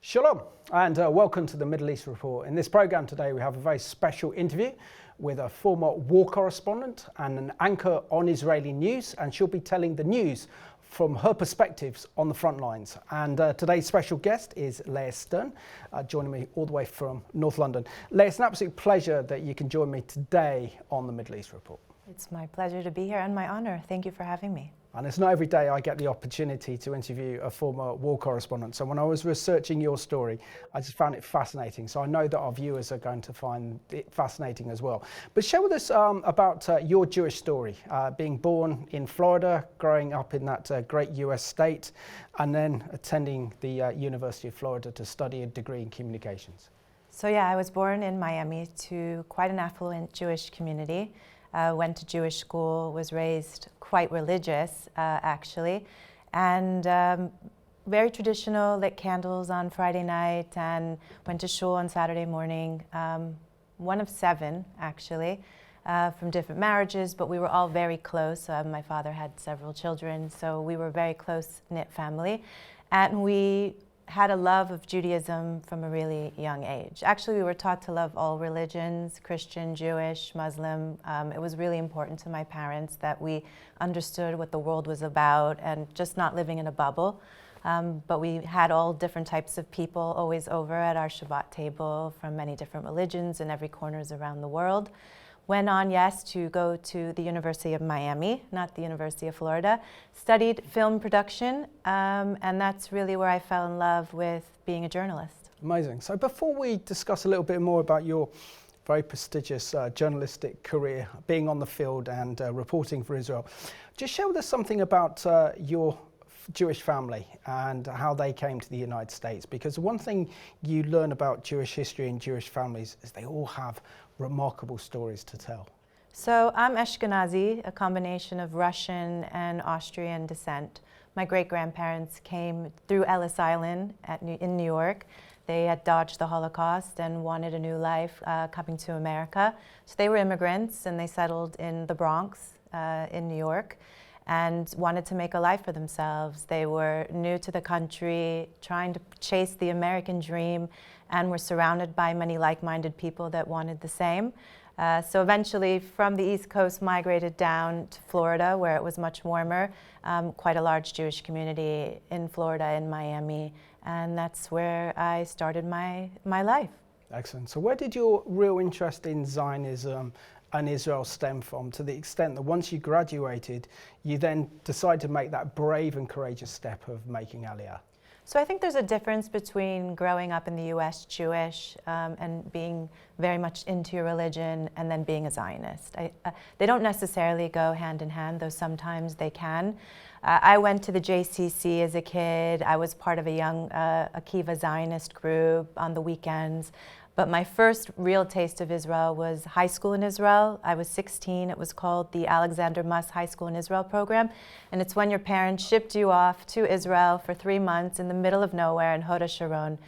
Shalom and welcome to the Middle East Report. In this program today we have a very special interview with a former war correspondent and an anchor on Israeli news, and she'll be telling the news from her perspectives on the front lines. And today's special guest is Leah Stern, joining me all the way from North London. Leah, it's an absolute pleasure that you can join me today on the Middle East Report. It's my pleasure to be here and my honor. Thank you for having me. And it's not every day I get the opportunity to interview a former war correspondent. So when I was researching your story, I just found it fascinating. So I know that our viewers are going to find it fascinating as well. But share with us about your Jewish story, being born in Florida, growing up in that great US state, and then attending the University of Florida to study a degree in communications. So yeah, I was born in Miami to quite an affluent Jewish community. Went to Jewish school, was raised quite religious, actually, and very traditional, lit candles on Friday night and went to shul on Saturday morning. One of 7, actually, from different marriages, but we were all very close. My father had several children, so we were a very close-knit family. And we had a love of Judaism from a really young age. Actually, we were taught to love all religions, Christian, Jewish, Muslim. It was really important to my parents that we understood what the world was about and just not living in a bubble. But we had all different types of people always over at our Shabbat table from many different religions in every corners around the world. Went on, yes, to go to the University of Miami, not the University of Florida. Studied film production, and that's really where I fell in love with being a journalist. Amazing. So before we discuss a little bit more about your very prestigious journalistic career, being on the field and reporting for Israel, just share with us something about your Jewish family and how they came to the United States, because one thing you learn about Jewish history and Jewish families is they all have remarkable stories to tell. So I'm Ashkenazi, a combination of Russian and Austrian descent. My great-grandparents came through Ellis Island in New York. They had dodged the Holocaust and wanted a new life coming to America. So they were immigrants and they settled in the Bronx in New York and wanted to make a life for themselves. They were new to the country, trying to chase the American dream, and were surrounded by many like-minded people that wanted the same. So eventually, from the East Coast, migrated down to Florida, where it was much warmer. Quite a large Jewish community in Florida, in Miami, and that's where I started my life. Excellent. So where did your real interest in Zionism and Israel stem from, to the extent that once you graduated, you then decided to make that brave and courageous step of making Aliyah? So I think there's a difference between growing up in the US Jewish and being very much into your religion and then being a Zionist. They don't necessarily go hand in hand, though sometimes they can. I went to the JCC as a kid. I was part of a young Akiva Zionist group on the weekends. But my first real taste of Israel was high school in Israel. I was 16. It was called the Alexander Muss High School in Israel program. And it's when your parents shipped you off to Israel for 3 months in the middle of nowhere in Hod HaSharon.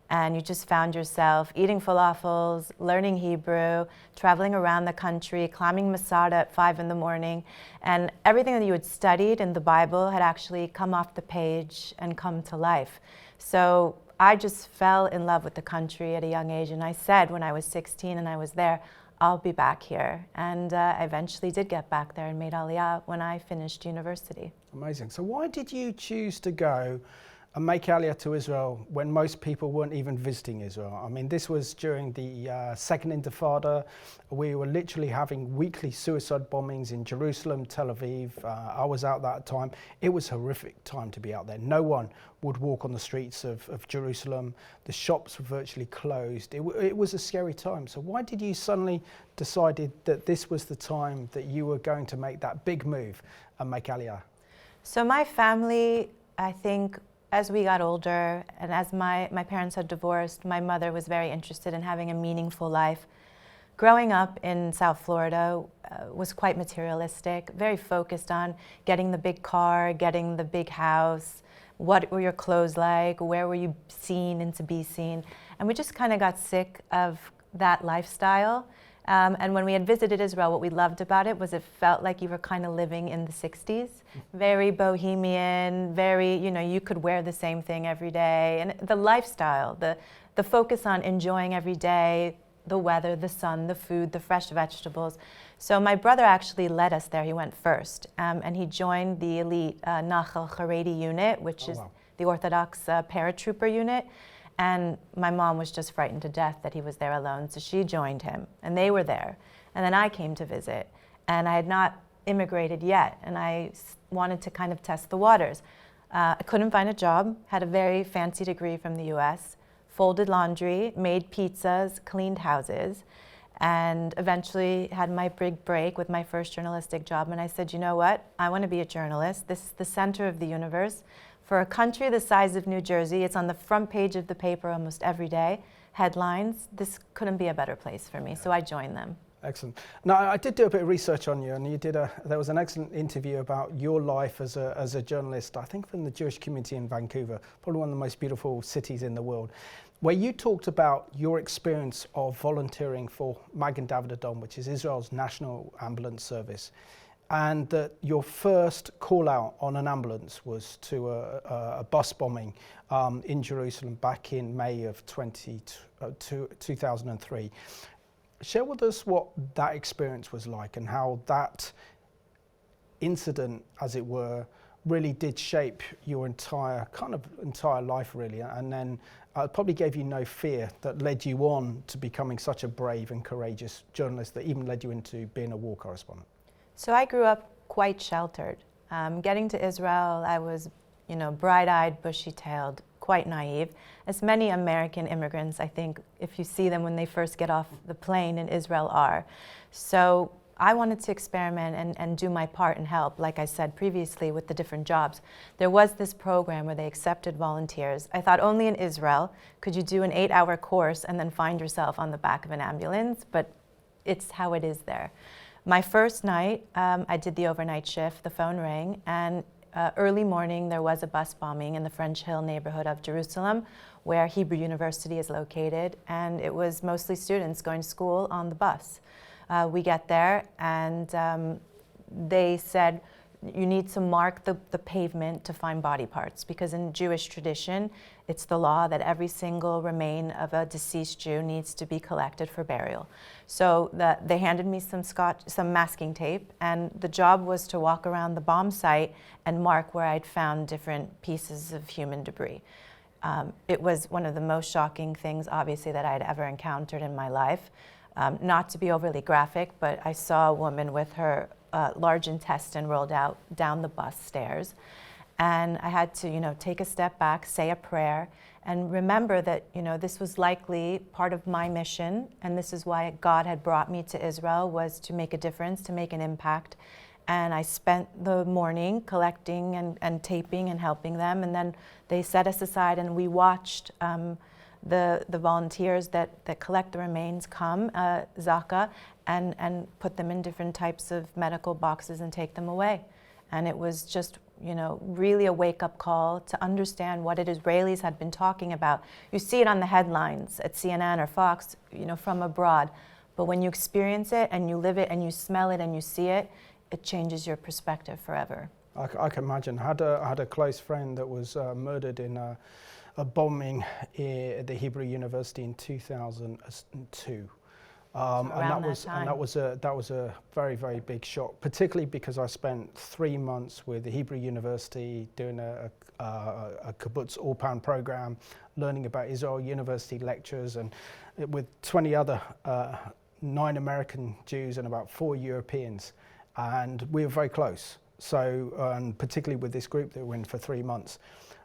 And you just found yourself eating falafels, learning Hebrew, traveling around the country, climbing Masada at 5 in the morning. And everything that you had studied in the Bible had actually come off the page and come to life. So I just fell in love with the country at a young age, and I said when I was 16 and I was there, I'll be back here. And I eventually did get back there and made Aliyah when I finished university. Amazing. So why did you choose to go and make Aliyah to Israel when most people weren't even visiting Israel? I mean, this was during the Second Intifada. We were literally having weekly suicide bombings in Jerusalem, Tel Aviv. I was out that time. It was a horrific time to be out there. No one would walk on the streets of Jerusalem. The shops were virtually closed. It was a scary time. So why did you suddenly decide that this was the time that you were going to make that big move and make Aliyah? So my family, I think, as we got older and as my parents had divorced, my mother was very interested in having a meaningful life. Growing up in South Florida was quite materialistic, very focused on getting the big car, getting the big house, what were your clothes like, where were you seen and to be seen. And we just kind of got sick of that lifestyle. And when we had visited Israel, what we loved about it was it felt like you were kind of living in the 60s. Very bohemian, very, you could wear the same thing every day. And the lifestyle, the focus on enjoying every day, the weather, the sun, the food, the fresh vegetables. So my brother actually led us there. He went first. And he joined the elite Nachal Haredi unit, which is the Orthodox paratrooper unit. And my mom was just frightened to death that he was there alone, so she joined him, and they were there. And then I came to visit, and I had not immigrated yet, and I wanted to kind of test the waters. I couldn't find a job, had a very fancy degree from the US, folded laundry, made pizzas, cleaned houses, and eventually had my big break with my first journalistic job. And I said, you know what? I want to be a journalist. This is the center of the universe. For a country the size of New Jersey, it's on the front page of the paper almost every day, headlines. This couldn't be a better place for me, so I joined them. Excellent. Now, I did do a bit of research on you, and there was an excellent interview about your life as a journalist, I think from the Jewish community in Vancouver, probably one of the most beautiful cities in the world, where you talked about your experience of volunteering for Magen David Adom, which is Israel's national ambulance service. And that your first call out on an ambulance was to a bus bombing in Jerusalem back in May of 2003. Share with us what that experience was like and how that incident, as it were, really did shape your entire life, really. And then it probably gave you no fear that led you on to becoming such a brave and courageous journalist that even led you into being a war correspondent. So I grew up quite sheltered. Getting to Israel, I was, bright-eyed, bushy-tailed, quite naive, as many American immigrants, I think, if you see them when they first get off the plane in Israel are. So I wanted to experiment and do my part and help, like I said previously, with the different jobs. There was this program where they accepted volunteers. I thought only in Israel could you do an 8-hour course and then find yourself on the back of an ambulance, but it's how it is there. My first night, I did the overnight shift, the phone rang, and early morning there was a bus bombing in the French Hill neighborhood of Jerusalem, where Hebrew University is located, and it was mostly students going to school on the bus. We get there, and they said, you need to mark the pavement to find body parts, because in Jewish tradition, it's the law that every single remain of a deceased Jew needs to be collected for burial. So they handed me some masking tape, and the job was to walk around the bomb site and mark where I'd found different pieces of human debris. It was one of the most shocking things, obviously, that I'd ever encountered in my life. Not to be overly graphic, but I saw a woman with her large intestine rolled out down the bus stairs. And I had to, take a step back, say a prayer, and remember that, this was likely part of my mission, and this is why God had brought me to Israel, was to make a difference, to make an impact. And I spent the morning collecting and taping and helping them, and then they set us aside and we watched the volunteers that collect the remains come, Zaka, and put them in different types of medical boxes and take them away. And it was just, really a wake-up call to understand what it Israelis had been talking about. You see it on the headlines at CNN or Fox, from abroad. But when you experience it and you live it and you smell it and you see it, it changes your perspective forever. I can imagine. I had a close friend that was murdered in a bombing at the Hebrew University in 2002. And that was a very, very big shock, particularly because I spent 3 months with the Hebrew University doing a kibbutz all-pound program, learning about Israel University lectures, and with 20 other 9 American Jews and about 4 Europeans, and we were very close. So, particularly with this group that we were in for 3 months.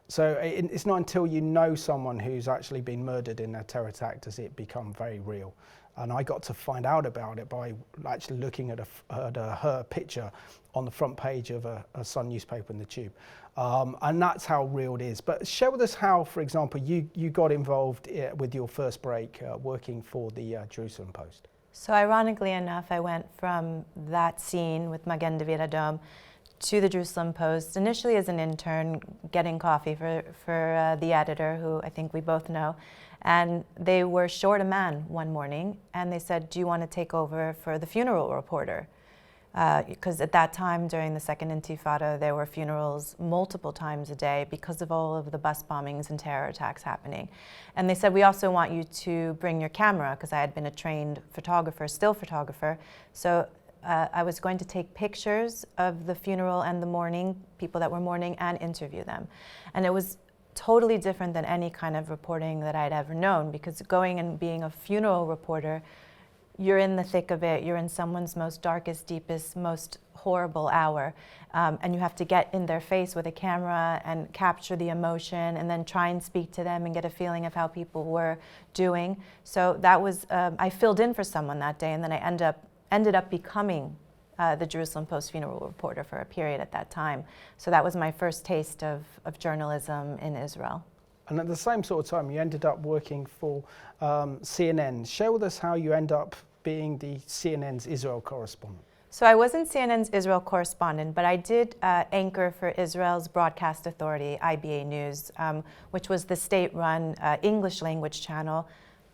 So it's not until you know someone who's actually been murdered in a terror attack does it become very real. And I got to find out about it by actually looking at her picture on the front page of a Sun newspaper in the Tube. And that's how real it is. But share with us how, for example, you got involved with your first break working for the Jerusalem Post. So ironically enough, I went from that scene with Magen David Adom to the Jerusalem Post, initially as an intern, getting coffee for the editor, who I think we both know. And they were short a man one morning, and they said, do you want to take over for the funeral reporter? Because at that time, during the Second Intifada, there were funerals multiple times a day because of all of the bus bombings and terror attacks happening. And they said, we also want you to bring your camera, because I had been a trained photographer, still photographer. So I was going to take pictures of the funeral and the mourning, people that were mourning, and interview them. And it was totally different than any kind of reporting that I'd ever known, because going and being a funeral reporter, you're in the thick of it, you're in someone's most darkest, deepest, most horrible hour, and you have to get in their face with a camera and capture the emotion and then try and speak to them and get a feeling of how people were doing. So that was, I filled in for someone that day, and then I ended up becoming the Jerusalem Post funeral reporter for a period at that time. So that was my first taste of journalism in Israel. And at the same sort of time, you ended up working for CNN. Share with us how you end up being the CNN's Israel correspondent. So I wasn't CNN's Israel correspondent, but I did anchor for Israel's broadcast authority, IBA News, which was the state-run English language channel,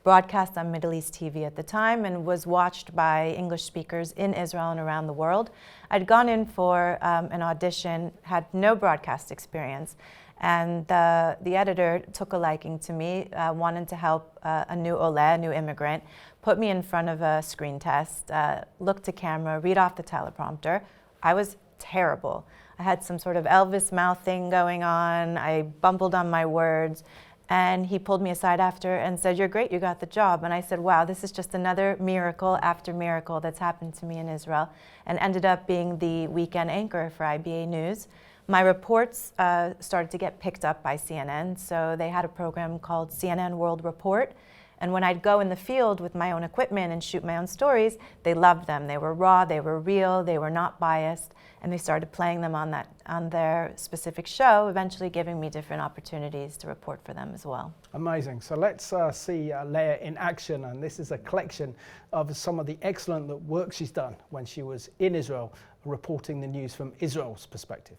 broadcast on Middle East TV at the time, and was watched by English speakers in Israel and around the world. I'd gone in for an audition, had no broadcast experience, and the editor took a liking to me, wanted to help a new immigrant, put me in front of a screen test, look to camera, read off the teleprompter. I was terrible. I had some sort of Elvis mouth thing going on. I bumbled on my words. And he pulled me aside after and said, you're great, you got the job. And I said, wow, this is just another miracle after miracle that's happened to me in Israel, and ended up being the weekend anchor for IBA News. My reports started to get picked up by CNN, so they had a program called CNN World Report. And when I'd go in the field with my own equipment and shoot my own stories, they loved them. They were raw, they were real, they were not biased, and they started playing them on their specific show, eventually giving me different opportunities to report for them as well. Amazing. So let's see Leah in action, and this is a collection of some of the excellent work she's done when she was in Israel, reporting the news from Israel's perspective.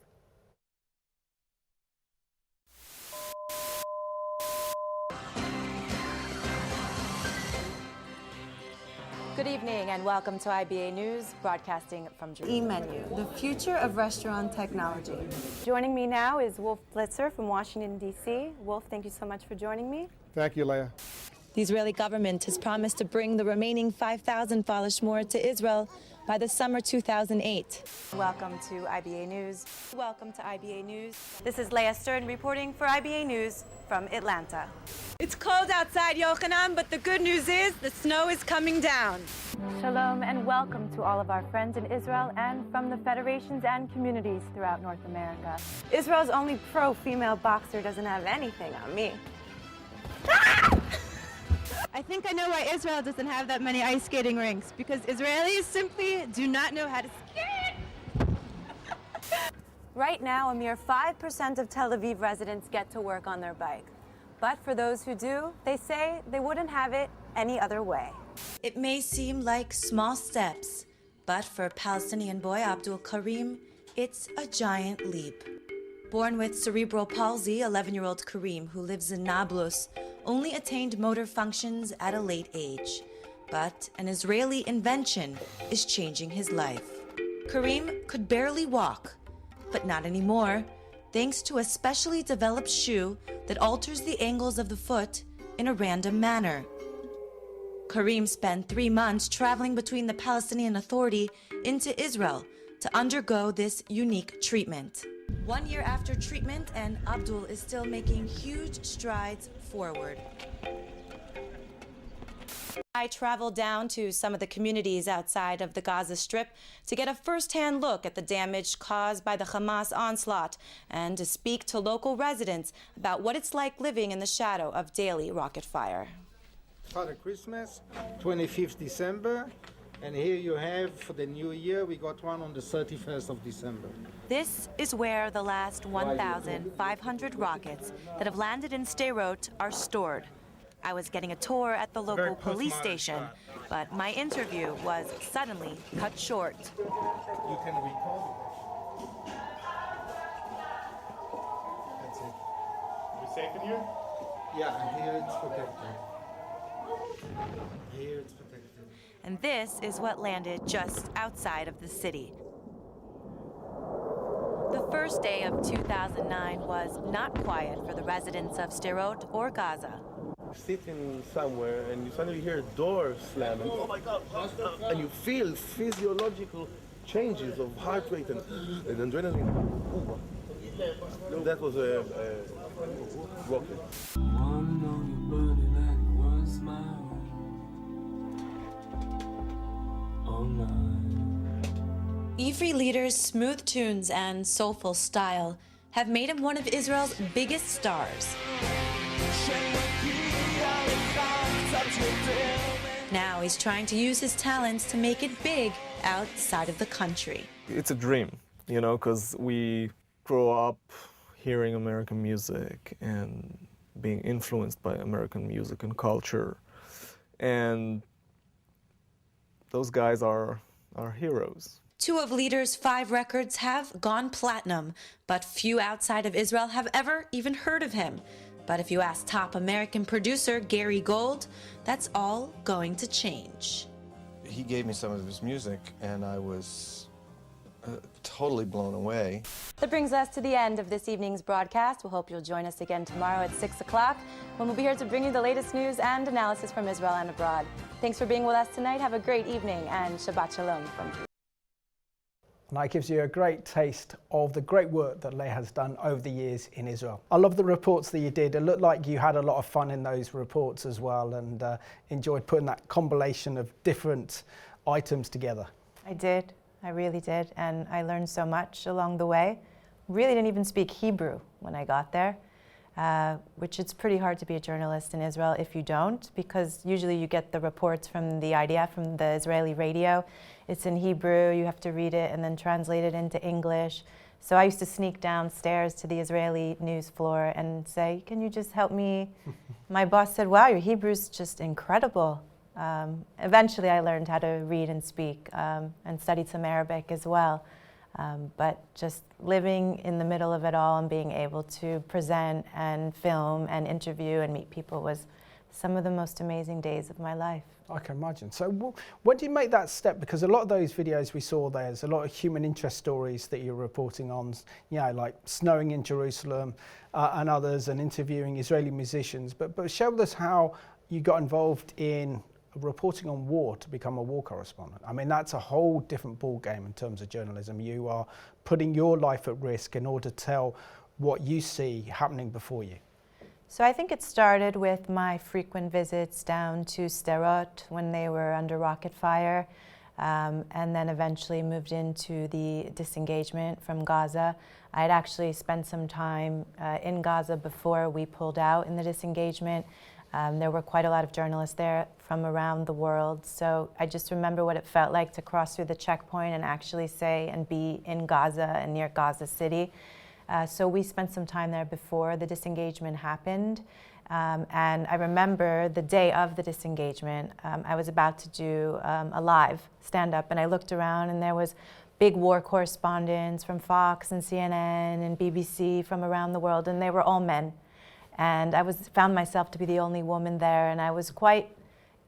Good evening and welcome to IBA News, broadcasting from Jerusalem. E-menu, the future of restaurant technology. Joining me now is Wolf Blitzer from Washington, D.C. Wolf, thank you so much for joining me. Thank you, Leah. The Israeli government has promised to bring the remaining 5,000 Falashmor to Israel by the summer 2008. Welcome to IBA News. Welcome to IBA News. This is Leah Stern reporting for IBA News from Atlanta. It's cold outside, Yochanan, but the good news is the snow is coming down. Shalom and welcome to all of our friends in Israel and from the federations and communities throughout North America. Israel's only pro-female boxer doesn't have anything on me. I think I know why Israel doesn't have that many ice skating rinks, because Israelis simply do not know how to skate. Right now, a mere 5% of Tel Aviv residents get to work on their bike. But for those who do, they say they wouldn't have it any other way. It may seem like small steps, but for Palestinian boy Abdul Karim, it's a giant leap. Born with cerebral palsy, 11-year-old Karim, who lives in Nablus, only attained motor functions at a late age. But an Israeli invention is changing his life. Karim could barely walk, but not anymore, thanks to a specially developed shoe that alters the angles of the foot in a random manner. Karim spent 3 months traveling between the Palestinian Authority into Israel to undergo this unique treatment. 1 year after treatment, and Abdul is still making huge strides forward. I traveled down to some of the communities outside of the Gaza Strip to get a first-hand look at the damage caused by the Hamas onslaught and to speak to local residents about what it's like living in the shadow of daily rocket fire. Father Christmas, 25th December, and here you have for the new year, we got one on the 31st of December. This is where the last 1,500 rockets that have landed in Sderot are stored. I was getting a tour at the local police station, but my interview was suddenly cut short. You can recall. That's it. We safe in here? Yeah, here it's protected. Here it's protected. And this is what landed just outside of the city. The first day of 2009 was not quiet for the residents of Sderot or Gaza. Sitting somewhere and you suddenly hear a door slamming. Oh my God! And you feel physiological changes of heart rate and adrenaline. That was a rocket. Ivri leader's smooth tunes and soulful style have made him one of Israel's biggest stars. Now he's trying to use his talents to make it big outside of the country. It's a dream, you know, because we grow up hearing American music and being influenced by American music and culture. And those guys are our heroes. Two of Leader's 5 records have gone platinum, but few outside of Israel have ever even heard of him. But if you ask top American producer Gary Gold, that's all going to change. He gave me some of his music, and I was totally blown away. That brings us to the end of this evening's broadcast. We'll hope you'll join us again tomorrow at 6 o'clock, when we'll be here to bring you the latest news and analysis from Israel and abroad. Thanks for being with us tonight. Have a great evening, and Shabbat Shalom from Jerusalem. And that gives you a great taste of the great work that Leah has done over the years in Israel. I love the reports that you did. It looked like you had a lot of fun in those reports as well, and enjoyed putting that combination of different items together. I did. I really did. And I learned so much along the way. Really didn't even speak Hebrew when I got there, which it's pretty hard to be a journalist in Israel if you don't, because usually you get the reports from the IDF, from the Israeli radio. It's in Hebrew, you have to read it and then translate it into English. So I used to sneak downstairs to the Israeli news floor and say, can you just help me? My boss said, wow, your Hebrew's just incredible. Eventually I learned how to read and speak, and studied some Arabic as well. But just living in the middle of it all and being able to present and film and interview and meet people was some of the most amazing days of my life. I can imagine. So when do you make that step? Because a lot of those videos we saw, there's a lot of human interest stories that you're reporting on, you know, like snowing in Jerusalem and others, and interviewing Israeli musicians. But show us how you got involved in reporting on war to become a war correspondent. I mean, that's a whole different ball game in terms of journalism. You are putting your life at risk in order to tell what you see happening before you. So I think it started with my frequent visits down to Sderot when they were under rocket fire, and then eventually moved into the disengagement from Gaza. I had actually spent some time in Gaza before we pulled out in the disengagement. There were quite a lot of journalists there from around the world, so I just remember what it felt like to cross through the checkpoint and actually say and be in Gaza and near Gaza City. So we spent some time there before the disengagement happened. And I remember the day of the disengagement, I was about to do a live stand-up, and I looked around and there was big war correspondents from Fox and CNN and BBC from around the world, and they were all men. And I found myself to be the only woman there, and I was quite,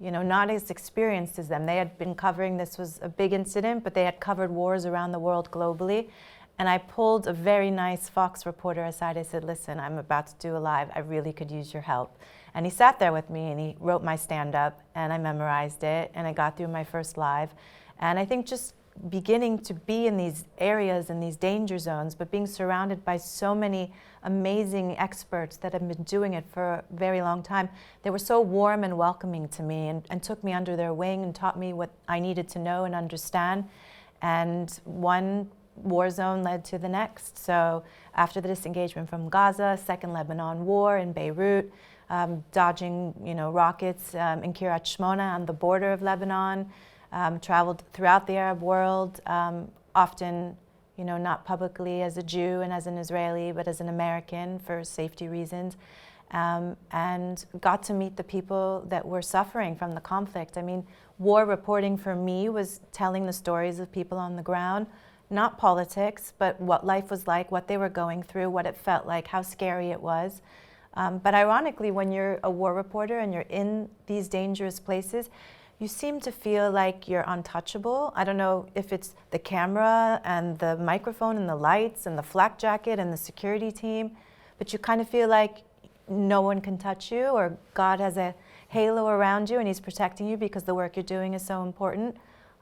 you know, not as experienced as them. They had been covering, this was a big incident, but they had covered wars around the world globally. And I pulled a very nice Fox reporter aside. I said, listen, I'm about to do a live. I really could use your help. And he sat there with me and he wrote my stand-up, and I memorized it, and I got through my first live. And I think just beginning to be in these areas and these danger zones, but being surrounded by so many amazing experts that have been doing it for a very long time. They were so warm and welcoming to me, and took me under their wing and taught me what I needed to know and understand. And one war zone led to the next. So after the disengagement from Gaza, Second Lebanon War in Beirut, dodging, you know, rockets in Kiryat Shmona on the border of Lebanon, traveled throughout the Arab world, often, you know, not publicly as a Jew and as an Israeli, but as an American for safety reasons, and got to meet the people that were suffering from the conflict. I mean, war reporting for me was telling the stories of people on the ground, not politics, but what life was like, what they were going through, what it felt like, how scary it was. But ironically, when you're a war reporter and you're in these dangerous places, you seem to feel like you're untouchable. I don't know if it's the camera and the microphone and the lights and the flak jacket and the security team, but you kind of feel like no one can touch you, or God has a halo around you and he's protecting you because the work you're doing is so important.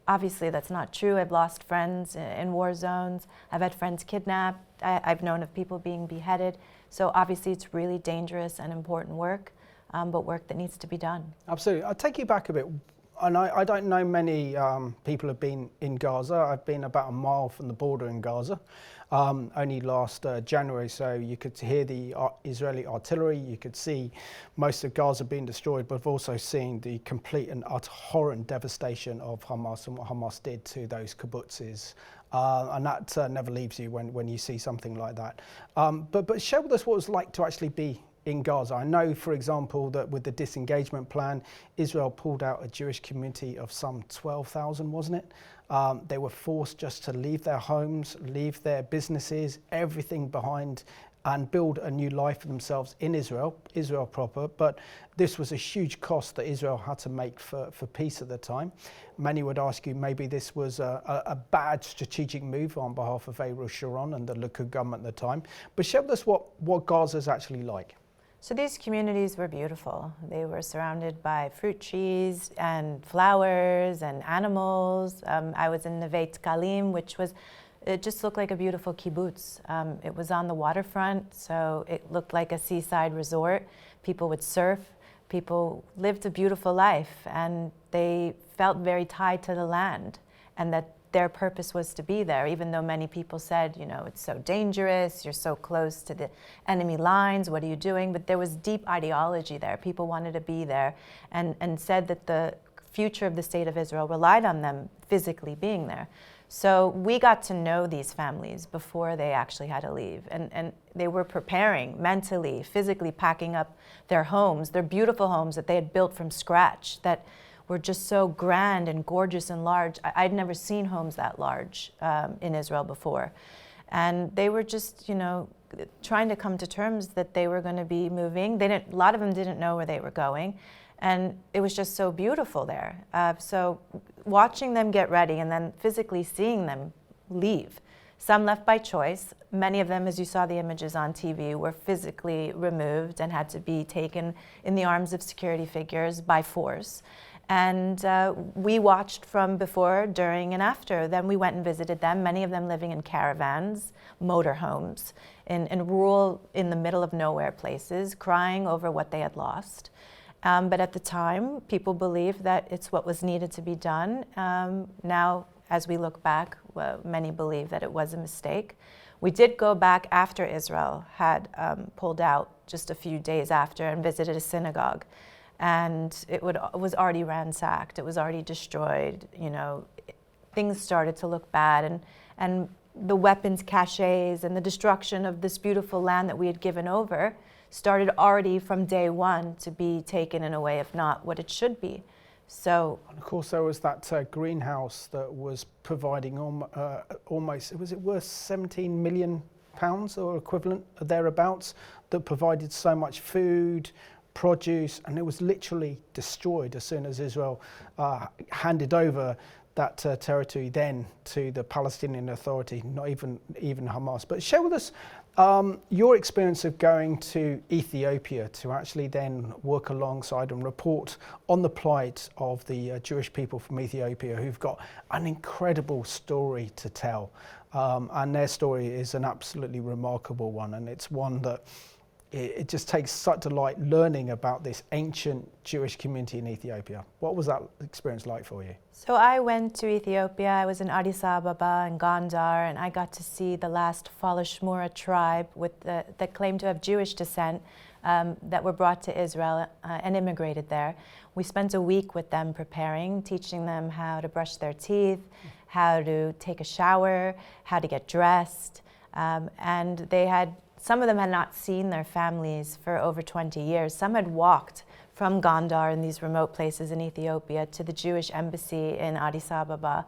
Obviously, that's not true. I've lost friends in war zones. I've had friends kidnapped. I've known of people being beheaded. So obviously, it's really dangerous and important work, but work that needs to be done. Absolutely. I'll take you back a bit. And I don't know many people have been in Gaza. I've been about a mile from the border in Gaza, only last January. So you could hear the Israeli artillery. You could see most of Gaza being destroyed, but I've also seen the complete and utter horror and devastation of Hamas and what Hamas did to those kibbutzes. And that never leaves you when you see something like that. But share with us what it was like to actually be in Gaza. I know, for example, that with the disengagement plan, Israel pulled out a Jewish community of some 12,000, wasn't it? They were forced just to leave their homes, leave their businesses, everything behind, and build a new life for themselves in Israel proper. But this was a huge cost that Israel had to make for peace at the time. Many would ask you maybe this was a bad strategic move on behalf of Ariel Sharon and the Likud government at the time. But share with us what Gaza's actually like. So these communities were beautiful. They were surrounded by fruit trees and flowers and animals. I was in Neve Tkalim, which was, it just looked like a beautiful kibbutz. It was on the waterfront, so it looked like a seaside resort. People would surf. People lived a beautiful life, and they felt very tied to the land, and that their purpose was to be there, even though many people said, you know, it's so dangerous, you're so close to the enemy lines, what are you doing? But there was deep ideology there. People wanted to be there and said that the future of the state of Israel relied on them physically being there. So we got to know these families before they actually had to leave. And they were preparing mentally, physically packing up their homes, their beautiful homes that they had built from scratch, that were just so grand and gorgeous and large. I'd never seen homes that large in Israel before. And they were just, you know, trying to come to terms that they were going to be moving. A lot of them didn't know where they were going. And it was just so beautiful there. So watching them get ready and then physically seeing them leave. Some left by choice. Many of them, as you saw the images on TV, were physically removed and had to be taken in the arms of security figures by force. And we watched from before, during, and after. Then we went and visited them, many of them living in caravans, motorhomes, in rural, in the middle of nowhere places, crying over what they had lost. But at the time, people believed that it's what was needed to be done. Now, as we look back, many believe that it was a mistake. We did go back after Israel had pulled out, just a few days after, and visited a synagogue. And it was already ransacked. It was already destroyed. You know, things started to look bad, and the weapons caches and the destruction of this beautiful land that we had given over started already from day one to be taken in a way, if not what it should be. So, and of course, there was that greenhouse that was providing almost, was it worth £17 million or equivalent, thereabouts, that provided so much food, produce, and it was literally destroyed as soon as Israel handed over that territory then to the Palestinian Authority, not even Hamas. But share with us your experience of going to Ethiopia to actually then work alongside and report on the plight of the Jewish people from Ethiopia, who've got an incredible story to tell. And their story is an absolutely remarkable one, and it's one that it just takes such delight learning about this ancient Jewish community in Ethiopia. What was that experience like for you? So I went to Ethiopia. I was in Addis Ababa and Gondar, and I got to see the last Falashmura tribe that claimed to have Jewish descent that were brought to Israel and immigrated there. We spent a week with them preparing, teaching them how to brush their teeth, how to take a shower, how to get dressed, and they had some of them had not seen their families for over 20 years. Some had walked from Gondar in these remote places in Ethiopia to the Jewish embassy in Addis Ababa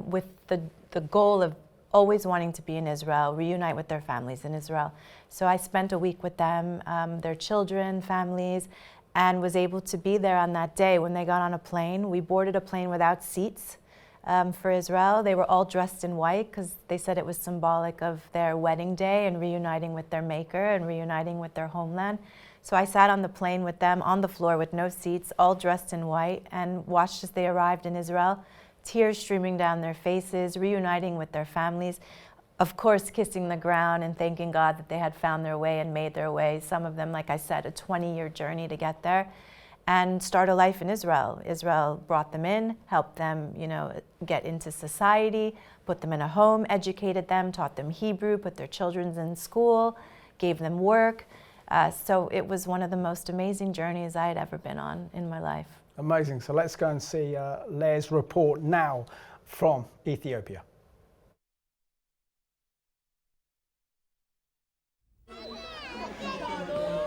with the goal of always wanting to be in Israel, reunite with their families in Israel. So I spent a week with them, their children, families, and was able to be there on that day when they got on a plane. We boarded a plane without seats for Israel. They were all dressed in white because they said it was symbolic of their wedding day and reuniting with their maker and reuniting with their homeland. So I sat on the plane with them on the floor with no seats, all dressed in white, and watched as they arrived in Israel, tears streaming down their faces, reuniting with their families, of course kissing the ground and thanking God that they had found their way and made their way. Some of them, like I said, a 20-year journey to get there and start a life in Israel. Israel brought them in, helped them, get into society, put them in a home, educated them, taught them Hebrew, put their children in school, gave them work. So it was one of the most amazing journeys I had ever been on in my life. Amazing. So let's go and see Leah's report now from Ethiopia.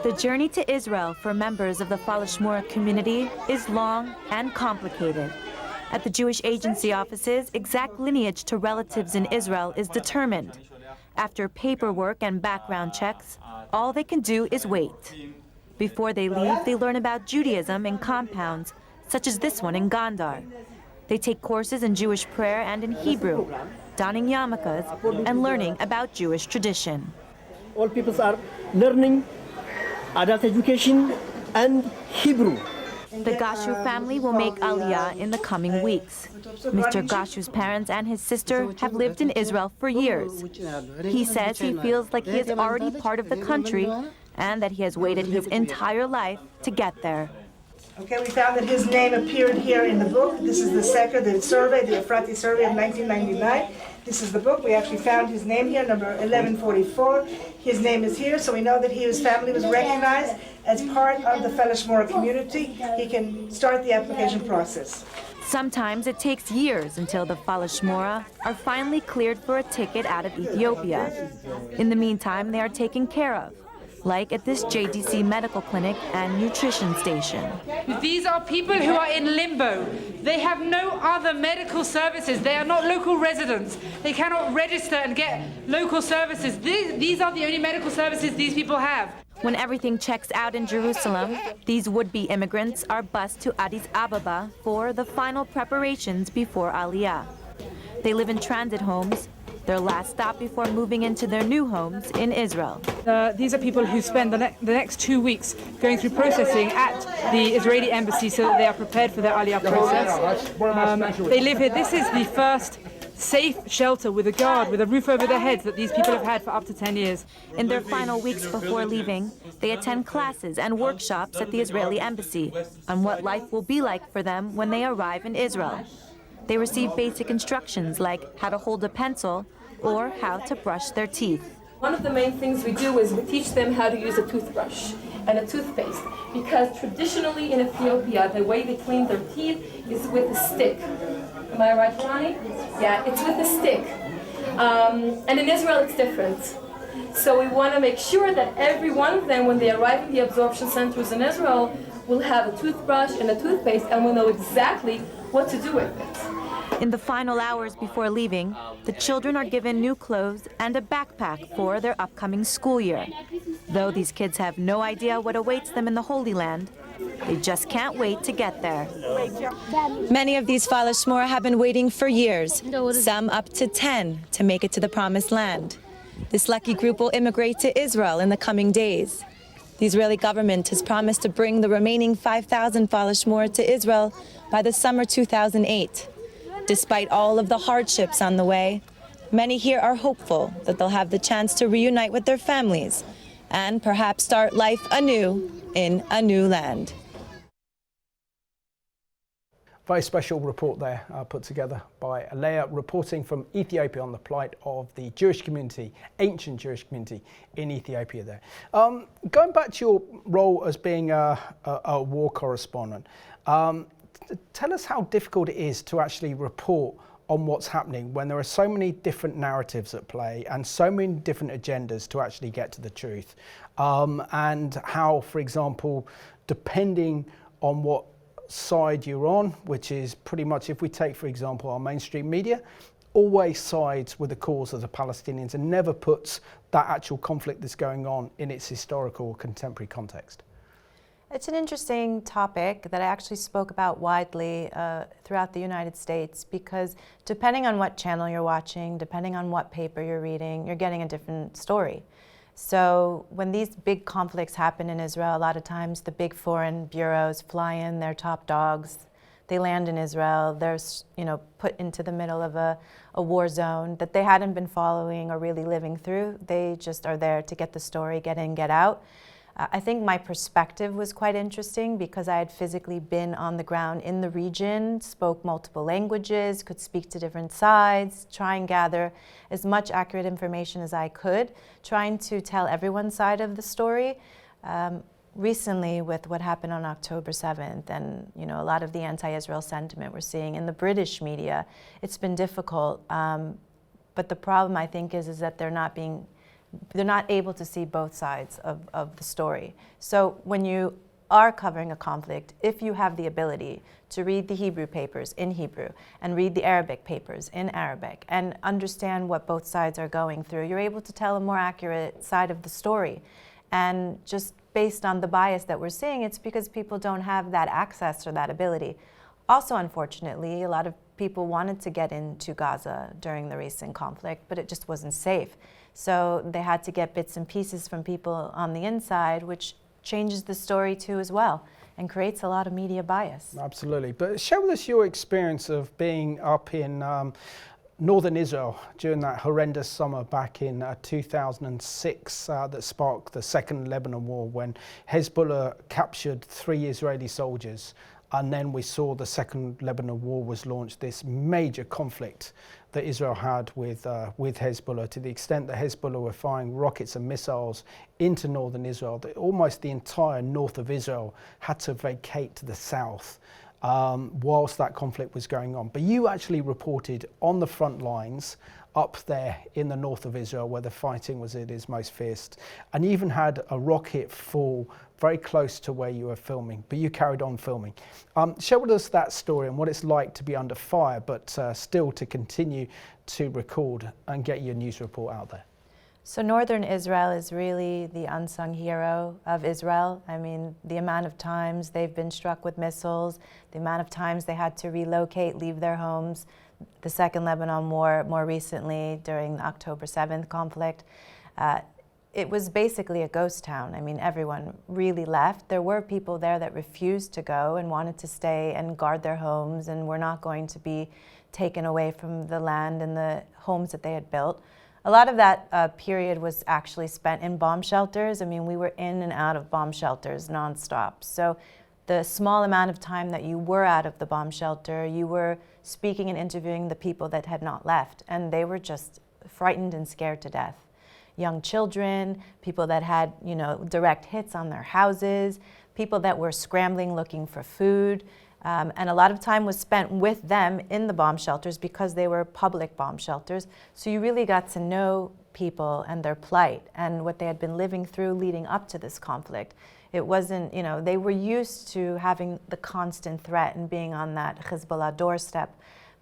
The journey to Israel for members of the Falashmura community is long and complicated. At the Jewish agency offices, exact lineage to relatives in Israel is determined. After paperwork and background checks, all they can do is wait. Before they leave, they learn about Judaism in compounds, such as this one in Gondar. They take courses in Jewish prayer and in Hebrew, donning yarmulkes and learning about Jewish tradition. All peoples are learning adult education and Hebrew. The Gashu family will make Aliyah in the coming weeks. Mr. Gashu's parents and his sister have lived in Israel for years. He says he feels like he is already part of the country and that he has waited his entire life to get there. Okay, we found that his name appeared here in the book. This is the survey, the Ephrati survey of 1999. This is the book. We actually found his name here, number 1144. His name is here, so we know that his family was recognized as part of the Falashmura community. He can start the application process. Sometimes it takes years until the Falashmura are finally cleared for a ticket out of Ethiopia. In the meantime, they are taken care of, like at this JDC medical clinic and nutrition station. These are people who are in limbo. They have no other medical services. They are not local residents. They cannot register and get local services. These are the only medical services these people have. When everything checks out in Jerusalem, these would-be immigrants are bused to Addis Ababa for the final preparations before Aliyah. They live in transit homes, their last stop before moving into their new homes in Israel. These are people who spend the next 2 weeks going through processing at the Israeli embassy so that they are prepared for their Aliyah process. They live here. This is the first safe shelter with a guard, with a roof over their heads that these people have had for up to 10 years. In their final weeks before leaving, they attend classes and workshops at the Israeli embassy on what life will be like for them when they arrive in Israel. They receive basic instructions like how to hold a pencil or how to brush their teeth. One of the main things we do is we teach them how to use a toothbrush and a toothpaste, because traditionally in Ethiopia, the way they clean their teeth is with a stick. Am I right, Ronnie? Yeah, it's with a stick. And in Israel, it's different. So we want to make sure that every one of them, when they arrive at the absorption centers in Israel, will have a toothbrush and a toothpaste and will know exactly what to do with it. In the final hours before leaving, the children are given new clothes and a backpack for their upcoming school year. Though these kids have no idea what awaits them in the Holy Land, they just can't wait to get there. Many of these Falashmura have been waiting for years, some up to 10, to make it to the Promised Land. This lucky group will immigrate to Israel in the coming days. The Israeli government has promised to bring the remaining 5,000 Falashmura to Israel by the summer 2008. Despite all of the hardships on the way, many here are hopeful that they'll have the chance to reunite with their families and perhaps start life anew in a new land. Very special report there put together by Leah, reporting from Ethiopia on the plight of the Jewish community, ancient Jewish community in Ethiopia there. Going back to your role as being a war correspondent, tell us how difficult it is to actually report on what's happening when there are so many different narratives at play and so many different agendas to actually get to the truth. And how, for example, depending on what side you're on, which is pretty much, if we take, for example, our mainstream media, always sides with the cause of the Palestinians and never puts that actual conflict that's going on in its historical or contemporary context. It's an interesting topic that I actually spoke about widely throughout the United States, because depending on what channel you're watching, depending on what paper you're reading, you're getting a different story. So when these big conflicts happen in Israel, a lot of times the big foreign bureaus fly in their top dogs. They land in Israel. They're, put into the middle of a war zone that they hadn't been following or really living through. They just are there to get the story, get in, get out. I think my perspective was quite interesting because I had physically been on the ground in the region, spoke multiple languages, could speak to different sides, try and gather as much accurate information as I could, trying to tell everyone's side of the story. Recently, with what happened on October 7th and a lot of the anti-Israel sentiment we're seeing in the British media, it's been difficult. But the problem, I think, is that they're not able to see both sides of the story. So when you are covering a conflict, if you have the ability to read the Hebrew papers in Hebrew and read the Arabic papers in Arabic and understand what both sides are going through, you're able to tell a more accurate side of the story. And just based on the bias that we're seeing, it's because people don't have that access or that ability. Also, unfortunately, a lot of people wanted to get into Gaza during the recent conflict, but it just wasn't safe. So they had to get bits and pieces from people on the inside, which changes the story too as well and creates a lot of media bias. Absolutely. But share with us your experience of being up in northern Israel during that horrendous summer back in 2006 that sparked the Second Lebanon War, when Hezbollah captured 3 Israeli soldiers. And then we saw the Second Lebanon War was launched, this major conflict that Israel had with Hezbollah, to the extent that Hezbollah were firing rockets and missiles into northern Israel, that almost the entire north of Israel had to vacate to the south whilst that conflict was going on. But you actually reported on the front lines up there in the north of Israel, where the fighting was at its most fierce, and you even had a rocket fall very close to where you were filming, but you carried on filming. Share with us that story and what it's like to be under fire, but still to continue to record and get your news report out there. So northern Israel is really the unsung hero of Israel. I mean, the amount of times they've been struck with missiles, the amount of times they had to relocate, leave their homes, the Second Lebanon War more recently during the October 7th conflict. It was basically a ghost town. I mean, everyone really left. There were people there that refused to go and wanted to stay and guard their homes and were not going to be taken away from the land and the homes that they had built. A lot of that period was actually spent in bomb shelters. I mean, we were in and out of bomb shelters nonstop. So the small amount of time that you were out of the bomb shelter, you were speaking and interviewing the people that had not left, and they were just frightened and scared to death. Young children, people that had, direct hits on their houses, people that were scrambling looking for food. And a lot of time was spent with them in the bomb shelters because they were public bomb shelters. So you really got to know people and their plight and what they had been living through leading up to this conflict. It wasn't, they were used to having the constant threat and being on that Hezbollah doorstep.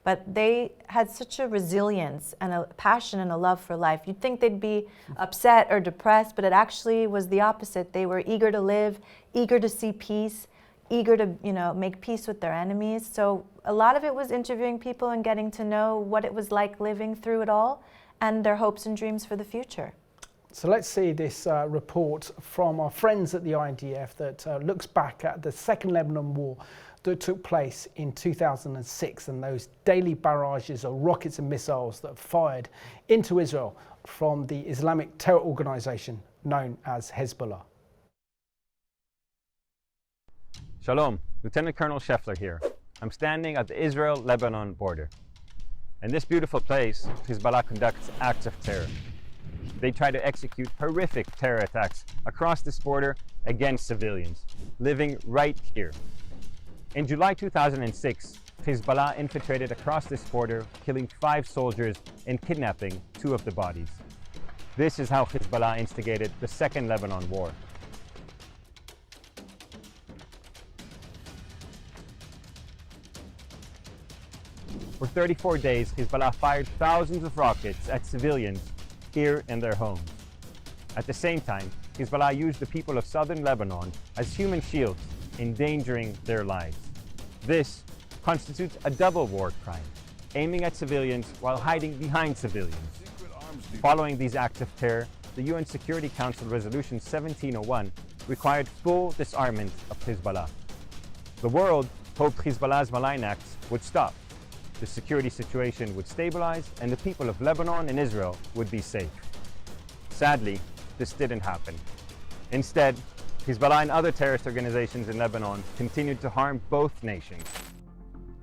But they had such a resilience and a passion and a love for life. You'd think they'd be upset or depressed, but it actually was the opposite. They were eager to live, eager to see peace, eager to, make peace with their enemies. So a lot of it was interviewing people and getting to know what it was like living through it all and their hopes and dreams for the future. So let's see this report from our friends at the IDF that looks back at the Second Lebanon War that took place in 2006 and those daily barrages of rockets and missiles that fired into Israel from the Islamic terror organization known as Hezbollah. Shalom, Lieutenant Colonel Scheffler here. I'm standing at the Israel-Lebanon border. In this beautiful place, Hezbollah conducts acts of terror. They try to execute horrific terror attacks across this border against civilians, living right here. In July 2006, Hezbollah infiltrated across this border, killing 5 soldiers and kidnapping 2 of the bodies. This is how Hezbollah instigated the Second Lebanon War. For 34 days, Hezbollah fired thousands of rockets at civilians here in their homes. At the same time, Hezbollah used the people of southern Lebanon as human shields, endangering their lives. This constitutes a double war crime, aiming at civilians while hiding behind civilians. Following these acts of terror, the UN Security Council Resolution 1701 required full disarmament of Hezbollah. The world hoped Hezbollah's malign acts would stop. The security situation would stabilize and the people of Lebanon and Israel would be safe. Sadly, this didn't happen. Instead, Hezbollah and other terrorist organizations in Lebanon continued to harm both nations.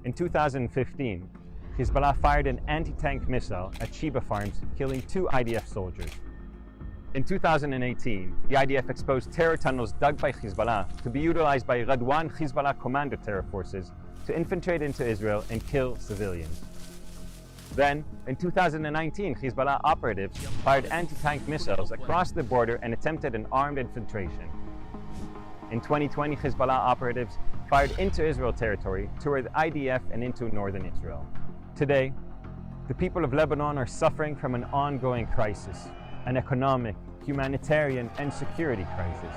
In 2015, Hezbollah fired an anti-tank missile at Sheba farms, killing 2 IDF soldiers. In 2018, the IDF exposed terror tunnels dug by Hezbollah to be utilized by Radwan Hezbollah commando terror forces to infiltrate into Israel and kill civilians. Then, in 2019, Hezbollah operatives fired anti-tank missiles across the border and attempted an armed infiltration. In 2020, Hezbollah operatives fired into Israel territory toward the IDF and into northern Israel. Today, the people of Lebanon are suffering from an ongoing crisis, an economic, humanitarian, and security crisis.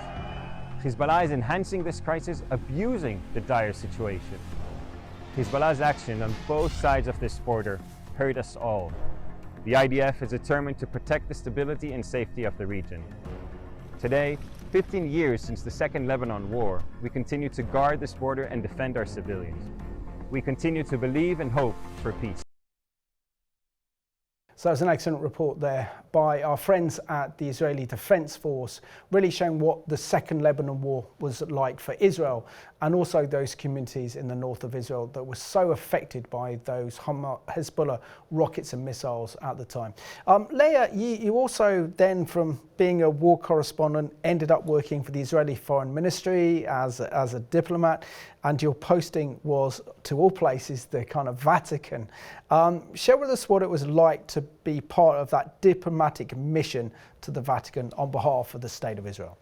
Hezbollah is enhancing this crisis, abusing the dire situation. Hezbollah's action on both sides of this border hurt us all. The IDF is determined to protect the stability and safety of the region. Today, 15 years since the Second Lebanon War, we continue to guard this border and defend our civilians. We continue to believe and hope for peace. So it's an excellent report there by our friends at the Israeli Defense Force, really showing what the Second Lebanon War was like for Israel and also those communities in the north of Israel that were so affected by those Hezbollah rockets and missiles at the time. Leah, you also then, from being a war correspondent, ended up working for the Israeli Foreign Ministry as a diplomat, and your posting was, to all places, the kind of Vatican. Share with us what it was like to be part of that diplomatic mission to the Vatican on behalf of the State of Israel.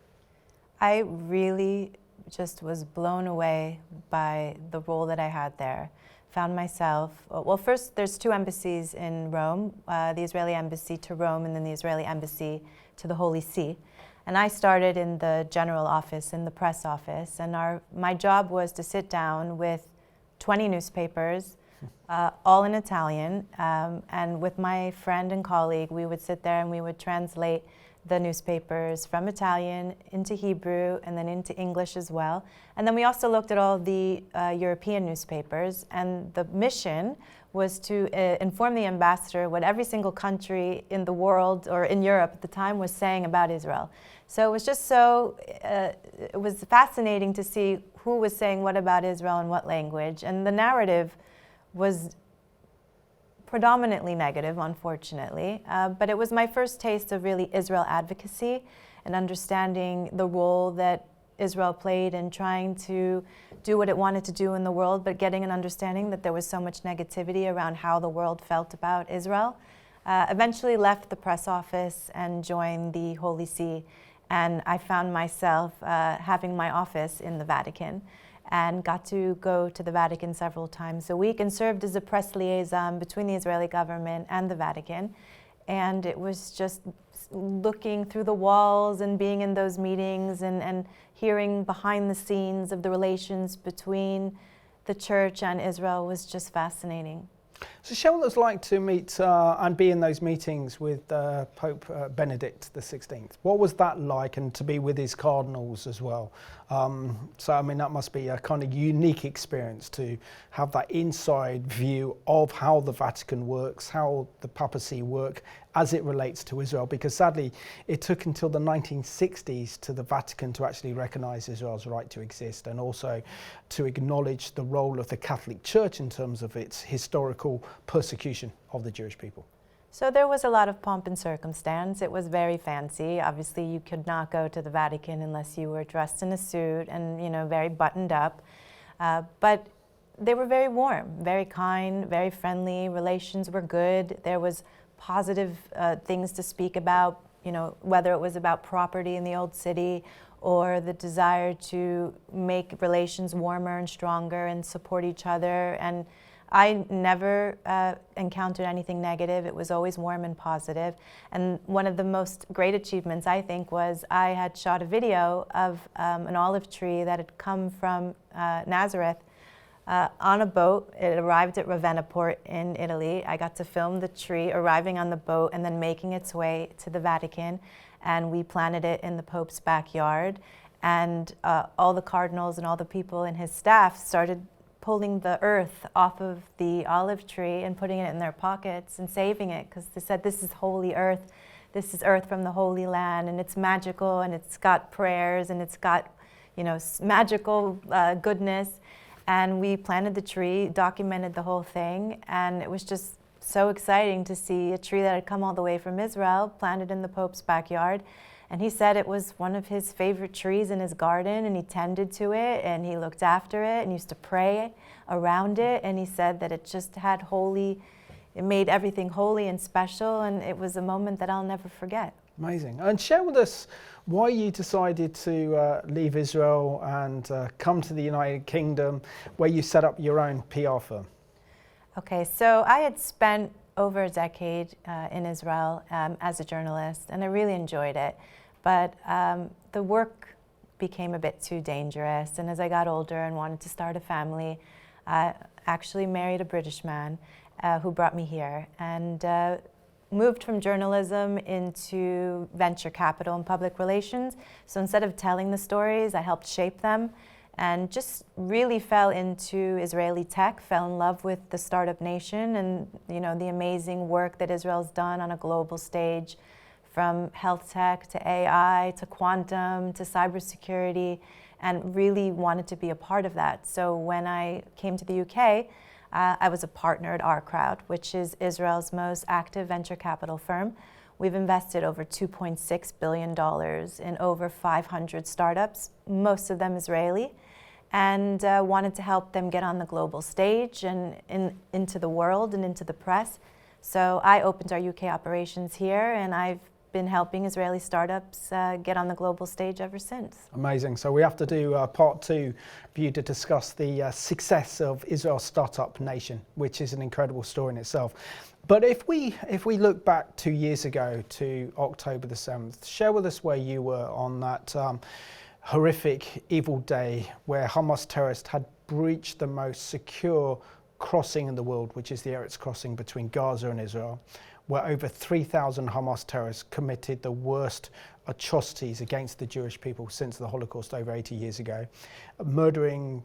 I really just was blown away by the role that I had there. Found myself, well, first there's 2 embassies in Rome, the Israeli embassy to Rome and then the Israeli embassy to the Holy See. And I started in the general office, in the press office, and my job was to sit down with 20 newspapers, all in Italian, and with my friend and colleague, we would sit there and we would translate the newspapers from Italian into Hebrew and then into English as well. And then we also looked at all the European newspapers, and the mission was to inform the ambassador what every single country in the world or in Europe at the time was saying about Israel. So it was just so, it was fascinating to see who was saying what about Israel in what language. And the narrative was predominantly negative, unfortunately, but it was my first taste of really Israel advocacy and understanding the role that Israel played in trying to do what it wanted to do in the world, but getting an understanding that there was so much negativity around how the world felt about Israel. Eventually left the press office and joined the Holy See, and I found myself having my office in the Vatican, and got to go to the Vatican several times a week and served as a press liaison between the Israeli government and the Vatican. And it was just looking through the walls and being in those meetings and hearing behind the scenes of the relations between the church and Israel was just fascinating. So share what it was like to meet and be in those meetings with Pope Benedict XVI. What was that like, and to be with his cardinals as well? So I mean, that must be a kind of unique experience to have that inside view of how the Vatican works, how the papacy work as it relates to Israel, because sadly it took until the 1960s to the Vatican to actually recognise Israel's right to exist, and also to acknowledge the role of the Catholic Church in terms of its historical persecution of the Jewish people. So there was a lot of pomp and circumstance. It was very fancy. Obviously you could not go to the Vatican unless you were dressed in a suit and, you know, very buttoned up. But they were very warm, very kind, very friendly. Relations were good. There was positive things to speak about, you know, whether it was about property in the old city or the desire to make relations warmer and stronger and support each other. And I never encountered anything negative. It was always warm and positive. And one of the most great achievements, I think, was I had shot a video of an olive tree that had come from Nazareth on a boat. It arrived at Ravenna port in Italy. I got to film the tree arriving on the boat and then making its way to the Vatican. And we planted it in the Pope's backyard. And all the cardinals and all the people in his staff started pulling the earth off of the olive tree and putting it in their pockets and saving it, because they said, this is holy earth. This is earth from the Holy Land, and it's magical, and it's got prayers, and it's got, you know, magical goodness. And we planted the tree, documented the whole thing, and it was just so exciting to see a tree that had come all the way from Israel, planted in the Pope's backyard. And he said it was one of his favorite trees in his garden, and he tended to it, and he looked after it, and used to pray around it. And he said that it just had it made everything holy and special, and it was a moment that I'll never forget. Amazing. And share with us why you decided to leave Israel and come to the United Kingdom, where you set up your own PR firm. Okay, so I had spent over a decade in Israel as a journalist, and I really enjoyed it. But the work became a bit too dangerous, and as I got older and wanted to start a family, I actually married a British man who brought me here, and moved from journalism into venture capital and public relations. So instead of telling the stories, I helped shape them, and just really fell into Israeli tech, fell in love with the startup nation and, you know, the amazing work that Israel's done on a global stage, from health tech to AI to quantum to cybersecurity, and really wanted to be a part of that. So when I came to the UK, I was a partner at Our Crowd, which is Israel's most active venture capital firm. We've invested over $2.6 billion in over 500 startups, most of them Israeli, and wanted to help them get on the global stage and into the world and into the press. So I opened our UK operations here, and I've been helping Israeli startups get on the global stage ever since. Amazing. So we have to do part two for you to discuss the success of Israel's startup nation, which is an incredible story in itself. But if we look back 2 years ago to October the 7th, share with us where you were on that horrific, evil day where Hamas terrorists had breached the most secure crossing in the world, which is the Erez crossing between Gaza and Israel, where over 3,000 Hamas terrorists committed the worst atrocities against the Jewish people since the Holocaust over 80 years ago, murdering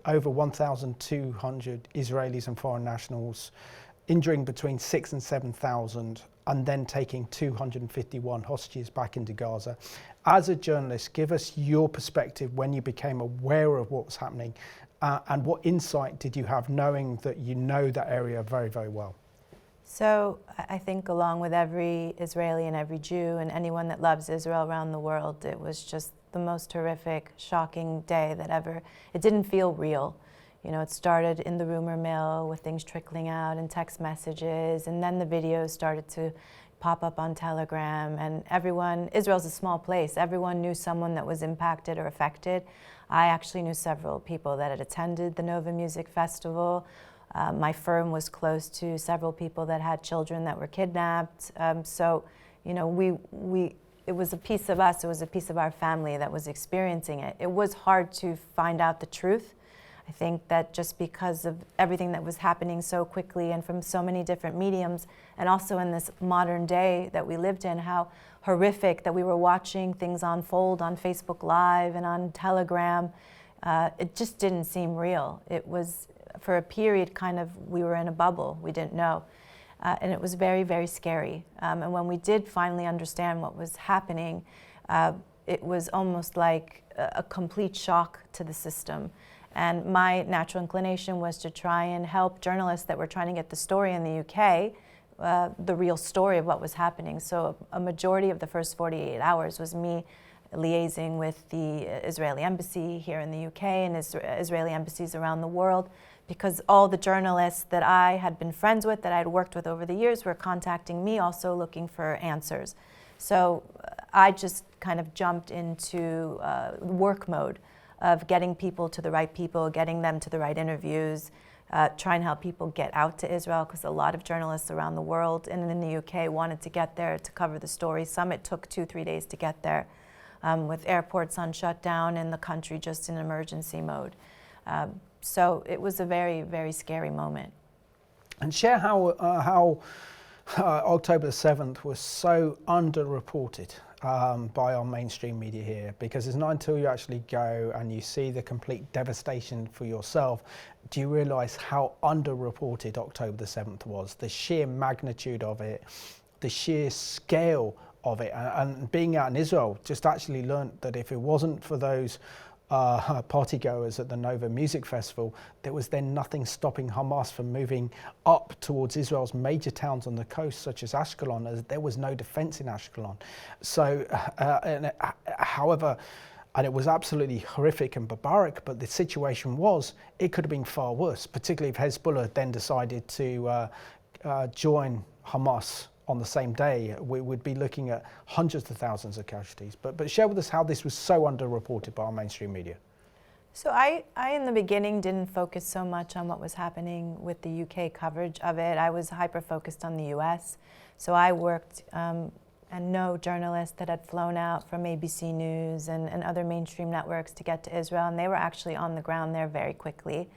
over 1,200 Israelis and foreign nationals, injuring between 6,000 and 7,000, and then taking 251 hostages back into Gaza. As a journalist, give us your perspective when you became aware of what was happening, and what insight did you have knowing that you know that area very, very well? So I think, along with every Israeli and every Jew and anyone that loves Israel around the world, it was just the most horrific, shocking day that ever. It didn't feel real. You know, it started in the rumor mill with things trickling out and text messages, and then the videos started to pop up on Telegram, and everyone, Israel's a small place, everyone knew someone that was impacted or affected. I actually knew several people that had attended the Nova Music Festival. My firm was close to several people that had children that were kidnapped. So, you know, it was a piece of us, it was a piece of our family that was experiencing it. It was hard to find out the truth. I think that just because of everything that was happening so quickly and from so many different mediums, and also in this modern day that we lived in, how horrific that we were watching things unfold on Facebook Live and on Telegram, it just didn't seem real. It was, for a period, kind of, we were in a bubble, we didn't know. And it was very, very scary. And when we did finally understand what was happening, it was almost like a complete shock to the system. And my natural inclination was to try and help journalists that were trying to get the story in the UK, the real story of what was happening. So a majority of the first 48 hours was me liaising with the Israeli embassy here in the UK and Israeli embassies around the world, because all the journalists that I had been friends with, that I had worked with over the years, were contacting me also looking for answers. So I just kind of jumped into work mode of getting people to the right people, getting them to the right interviews, try and help people get out to Israel, because a lot of journalists around the world and in the UK wanted to get there to cover the story. Some it took 2-3 days to get there, with airports on shutdown and the country just in emergency mode. So it was a very, very scary moment. And share how October the 7th was so underreported by our mainstream media here, because it's not until you actually go and you see the complete devastation for yourself do you realise how underreported October the 7th was, the sheer magnitude of it, the sheer scale of it. And being out in Israel, just actually learnt that if it wasn't for those partygoers at the Nova Music Festival, there was then nothing stopping Hamas from moving up towards Israel's major towns on the coast, such as Ashkelon, as there was no defense in Ashkelon. So, however, and it was absolutely horrific and barbaric, but the situation was, it could have been far worse, particularly if Hezbollah then decided to join Hamas on the same day. We would be looking at hundreds of thousands of casualties. But share with us how this was so underreported by our mainstream media. So I in the beginning didn't focus so much on what was happening with the UK coverage of it. I was hyper-focused on the US. So I worked and know journalists that had flown out from ABC News and other mainstream networks to get to Israel, and they were actually on the ground there very quickly.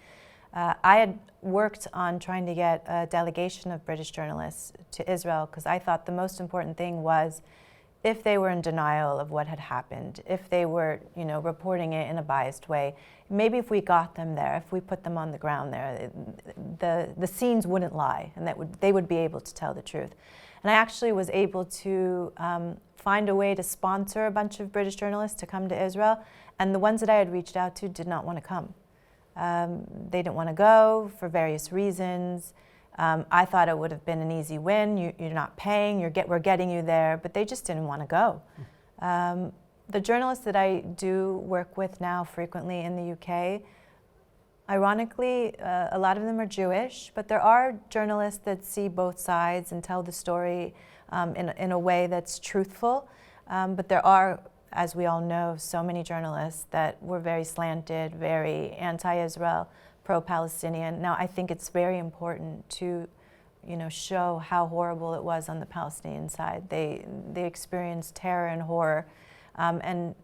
I had worked on trying to get a delegation of British journalists to Israel, because I thought the most important thing was, if they were in denial of what had happened, if they were, reporting it in a biased way, maybe if we got them there, if we put them on the ground there, the scenes wouldn't lie, and they would be able to tell the truth. And I actually was able to find a way to sponsor a bunch of British journalists to come to Israel, and the ones that I had reached out to did not want to come. They didn't want to go for various reasons. I thought it would have been an easy win. You're not paying, we're getting you there, but they just didn't want to go. The journalists that I do work with now frequently in the UK, ironically, a lot of them are Jewish, but there are journalists that see both sides and tell the story in a way that's truthful. But there are, as we all know, so many journalists that were very slanted, very anti-Israel, pro-Palestinian. Now, I think it's very important to, show how horrible it was on the Palestinian side. They experienced terror and horror, and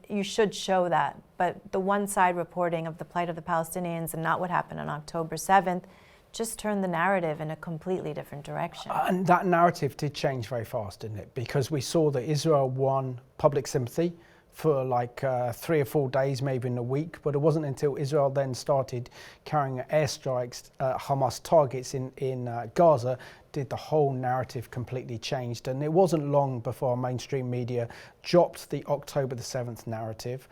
you should show that. But the one-side reporting of the plight of the Palestinians and not what happened on October 7th just turned the narrative in a completely different direction. And that narrative did change very fast, didn't it? Because we saw that Israel won public sympathy for like 3 or 4 days, maybe in a week, but it wasn't until Israel then started carrying airstrikes at Hamas targets in Gaza did the whole narrative completely changed. And it wasn't long before mainstream media dropped the October the 7th narrative,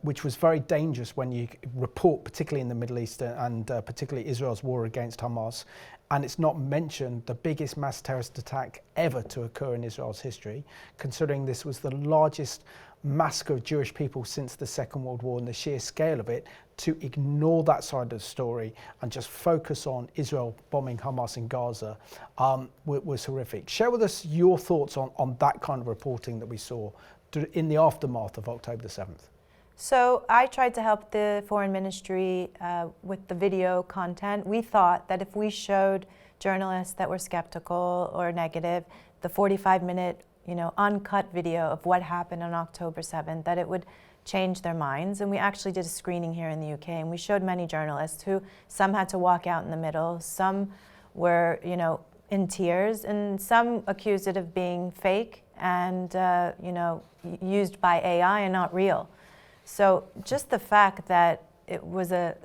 which was very dangerous when you report, particularly in the Middle East and particularly Israel's war against Hamas. And it's not mentioned the biggest mass terrorist attack ever to occur in Israel's history, considering this was the largest massacre of Jewish people since the Second World War, and the sheer scale of it. To ignore that side of the story and just focus on Israel bombing Hamas in Gaza was horrific. Share with us your thoughts on that kind of reporting that we saw in the aftermath of October the 7th. So I tried to help the foreign ministry with the video content. We thought that if we showed journalists that were skeptical or negative the 45-minute, uncut video of what happened on October 7th, that it would change their minds. And we actually did a screening here in the UK, and we showed many journalists who, some had to walk out in the middle, some were, in tears, and some accused it of being fake and, used by AI and not real. So just the fact that it was a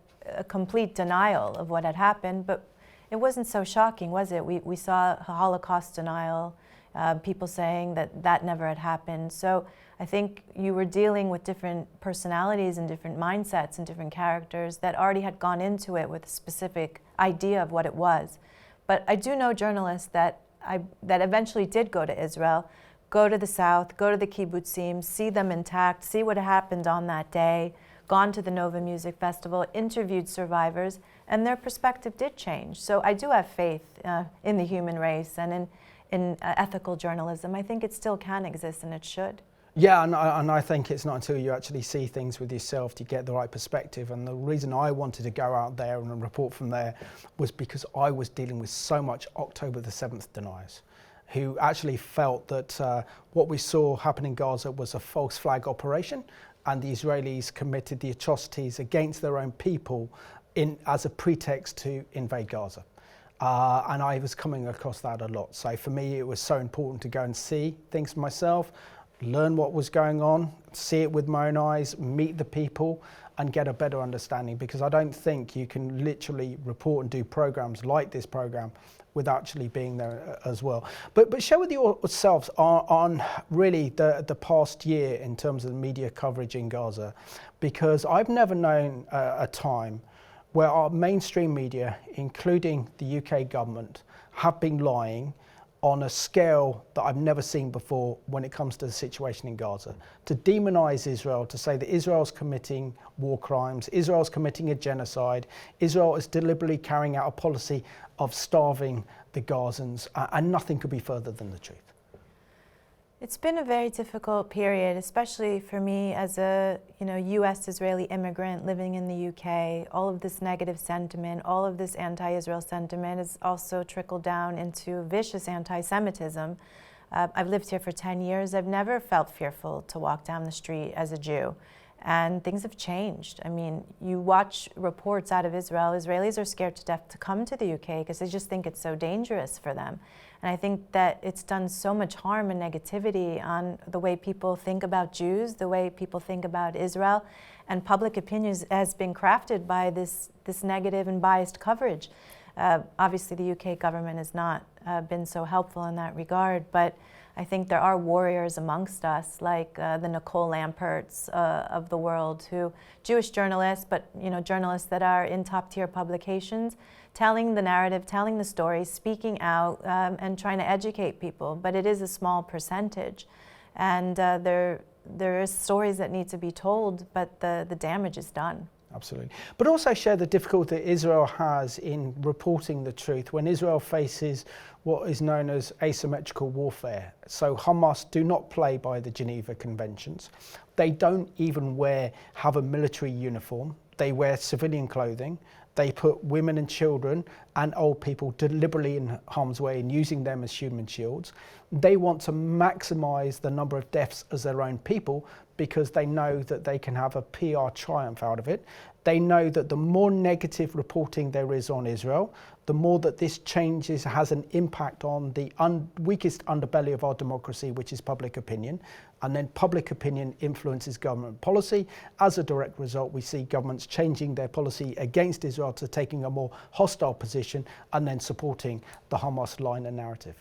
complete denial of what had happened, but it wasn't so shocking, was it? We saw Holocaust denial, people saying that never had happened. So I think you were dealing with different personalities and different mindsets and different characters that already had gone into it with a specific idea of what it was. But I do know journalists that eventually did go to Israel, go to the south, go to the kibbutzim, see them intact, see what happened on that day, gone to the Nova Music Festival, interviewed survivors, and their perspective did change. So I do have faith in the human race and in ethical journalism. I think it still can exist, and it should. Yeah, and I think it's not until you actually see things with yourself to get the right perspective. And the reason I wanted to go out there and report from there was because I was dealing with so much October the 7th deniers who actually felt that what we saw happen in Gaza was a false flag operation, and the Israelis committed the atrocities against their own people as a pretext to invade Gaza. And I was coming across that a lot. So for me, it was so important to go and see things for myself, learn what was going on, see it with my own eyes, meet the people, and get a better understanding, because I don't think you can literally report and do programs like this program without actually being there as well. But share with yourselves on really the past year in terms of the media coverage in Gaza, because I've never known a time where our mainstream media, including the UK government, have been lying on a scale that I've never seen before when it comes to the situation in Gaza. To demonize Israel, to say that Israel's committing war crimes, Israel's committing a genocide, Israel is deliberately carrying out a policy of starving the Gazans, and nothing could be further than the truth. It's been a very difficult period, especially for me as a U.S. Israeli immigrant living in the UK. All of this negative sentiment, all of this anti-Israel sentiment has also trickled down into vicious anti-Semitism. I've lived here for 10 years. I've never felt fearful to walk down the street as a Jew. And things have changed. I mean, you watch reports out of Israel, Israelis are scared to death to come to the UK because they just think it's so dangerous for them. And I think that it's done so much harm and negativity on the way people think about Jews, the way people think about Israel, and public opinion has been crafted by this negative and biased coverage. Obviously, the UK government has not been so helpful in that regard, but I think there are warriors amongst us, like the Nicole Lamperts of the world, Jewish journalists, but journalists that are in top-tier publications, telling the narrative, telling the story, speaking out, and trying to educate people. But it is a small percentage, and there are stories that need to be told, but the damage is done. Absolutely. But also share the difficulty that Israel has in reporting the truth when Israel faces what is known as asymmetrical warfare. So Hamas do not play by the Geneva Conventions. They don't even have a military uniform. They wear civilian clothing. They put women and children and old people deliberately in harm's way and using them as human shields. They want to maximize the number of deaths as their own people because they know that they can have a PR triumph out of it. They know that the more negative reporting there is on Israel, the more that this has an impact on the weakest underbelly of our democracy, which is public opinion. And then public opinion influences government policy. As a direct result, we see governments changing their policy against Israel to taking a more hostile position and then supporting the Hamas line and narrative.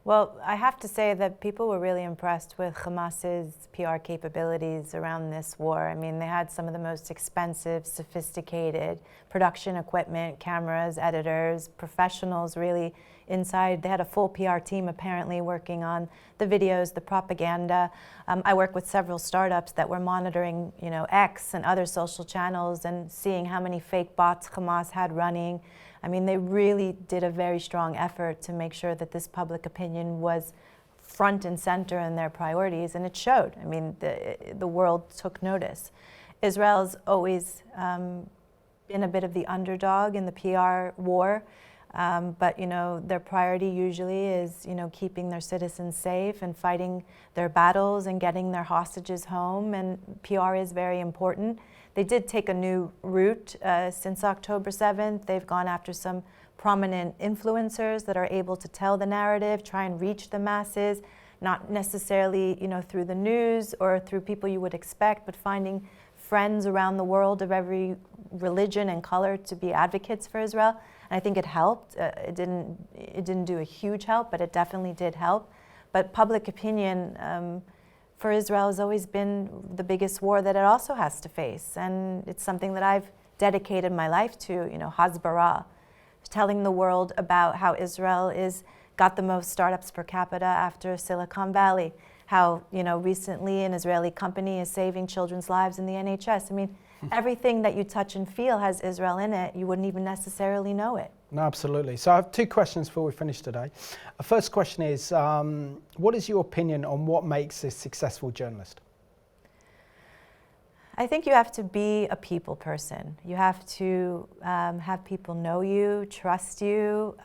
Well, I have to say that people were really impressed with Hamas's PR capabilities around this war. I mean, they had some of the most expensive, sophisticated production equipment, cameras, editors, professionals really inside. They had a full PR team apparently working on the videos, the propaganda. I work with several startups that were monitoring, X and other social channels and seeing how many fake bots Hamas had running. I mean, they really did a very strong effort to make sure that this public opinion was front and center in their priorities, and it showed. I mean, the world took notice. Israel's always been a bit of the underdog in the PR war, but their priority usually is keeping their citizens safe and fighting their battles and getting their hostages home, and PR is very important. They did take a new route since October 7th. They've gone after some prominent influencers that are able to tell the narrative, try and reach the masses, not necessarily through the news or through people you would expect, but finding friends around the world of every religion and color to be advocates for Israel. And I think it helped. It didn't do a huge help, but it definitely did help. But public opinion for Israel has always been the biggest war that it also has to face. And it's something that I've dedicated my life to, Hasbara, telling the world about how Israel got the most startups per capita after Silicon Valley, how, recently an Israeli company is saving children's lives in the NHS. I mean, everything that you touch and feel has Israel in it. You wouldn't even necessarily know it. No, absolutely. So I have two questions before we finish today. The first question is, what is your opinion on what makes a successful journalist? I think you have to be a people person. You have to have people know you, trust you,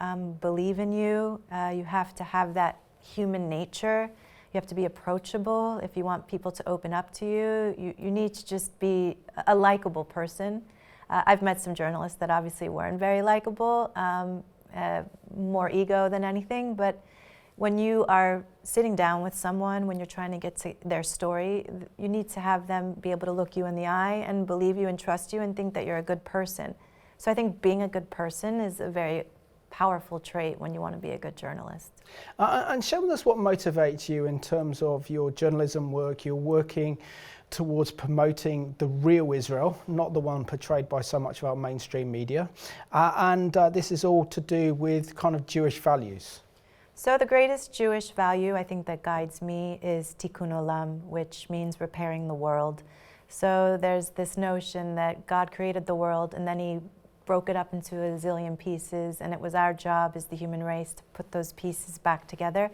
believe in you. You have to have that human nature. You have to be approachable. If you want people to open up to you, you need to just be a likable person. I've met some journalists that obviously weren't very likable, more ego than anything, but when you are sitting down with someone, when you're trying to get to their story, you need to have them be able to look you in the eye and believe you and trust you and think that you're a good person. So I think being a good person is a very powerful trait when you want to be a good journalist. And show us what motivates you in terms of your journalism work. You're working towards promoting the real Israel, not the one portrayed by so much of our mainstream media. This is all to do with kind of Jewish values. So the greatest Jewish value I think that guides me is tikkun olam, which means repairing the world. So there's this notion that God created the world and then he broke it up into a zillion pieces, and it was our job as the human race to put those pieces back together.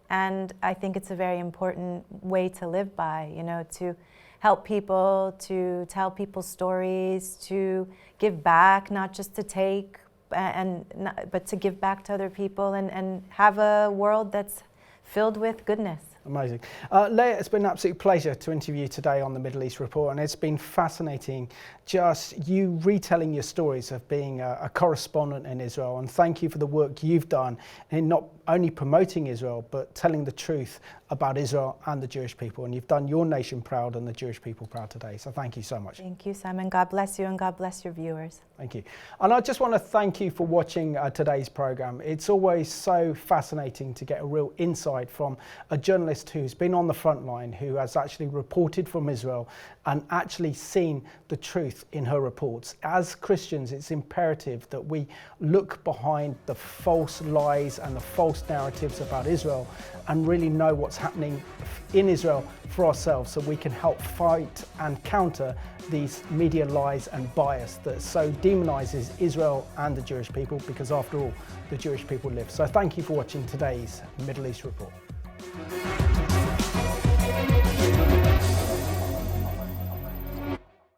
And I think it's a very important way to live by, you know, to help people, to tell people's stories, to give back, not just to take, but to give back to other people and have a world that's filled with goodness. Amazing. Leah, it's been an absolute pleasure to interview you today on the Middle East Report, and it's been fascinating just you retelling your stories of being a correspondent in Israel, and thank you for the work you've done in not only promoting Israel but telling the truth about Israel and the Jewish people, and you've done your nation proud and the Jewish people proud today, so thank you so much. Thank you, Simon. God bless you and God bless your viewers. Thank you. And I just want to thank you for watching today's program. It's always so fascinating to get a real insight from a journalist who's been on the front line, who has actually reported from Israel and actually seen the truth in her reports. As Christians, it's imperative that we look behind the false lies and the false narratives about Israel and really know what's happening in Israel for ourselves, so we can help fight and counter these media lies and bias that so demonizes Israel and the Jewish people, because after all, the Jewish people live. So thank you for watching today's Middle East Report.